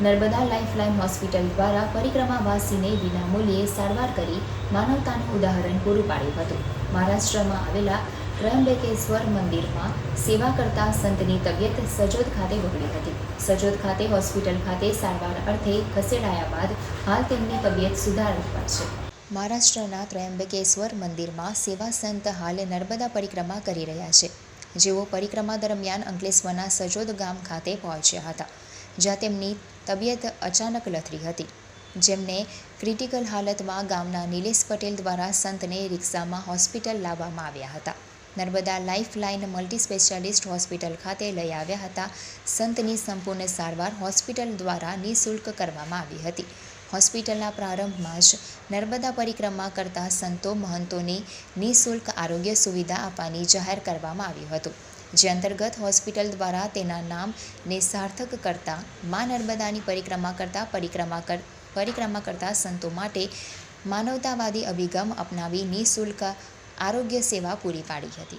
Narmada lifeline hospital દ્વારા પરિક્રમાવાસીને વિનામૂલ્યે સારવાર કરી માનવતાનું ઉદાહરણ પૂરું પાડ્યું હતું. મહારાષ્ટ્રમાં આવેલા ત્રયંબકેશ્વર મંદિરમાં સેવા કરતા સંતની તબિયત સજોદ ખાતે બગડી હતી. સજોદ ખાતે હોસ્પિટલ ખાતે સારવાર અર્થે ખસેડાયા બાદ હાલ તેમની તબિયત સુધારવા પામી છે. મહારાષ્ટ્રના ત્રયંબકેશ્વર મંદિરમાં સેવા સંત હાલ નર્મદા પરિક્રમા કરી રહ્યા છે. જેઓ પરિક્રમા દરમિયાન અંકલેશ્વરના સજોદ ગામ ખાતે પહોંચ્યા હતા, જ્યાં તેમની તબિયત અચાનક લથડી હતી, જેમને ક્રિટિકલ હાલતમાં ગામના નિલેશ પટેલ દ્વારા સંતને રિક્ષામાં હોસ્પિટલ લાવવામાં આવ્યા હતા. Narmada lifeline multi specialist hospital ખાતે લઈ આવ્યા હતા. સંતની સંપૂર્ણ સારવાર હોસ્પિટલ દ્વારા નિઃશુલ્ક કરવામાં આવી હતી. હોસ્પિટલના પ્રારંભમાં જ નર્મદા પરિક્રમા કરતા સંતો મહંતોને નિઃશુલ્ક આરોગ્ય સુવિધા આપવાની જાહેર કરવામાં આવ્યું હતું, જે અંતર્ગત હોસ્પિટલ દ્વારા તેના નામને સાર્થક કરતા મા નર્મદાની પરિક્રમા કરતા સંતો માટે માનવતાવાદી અભિગમ અપનાવી નિઃશુલ્ક આરોગ્ય સેવા પૂરી પાડી હતી.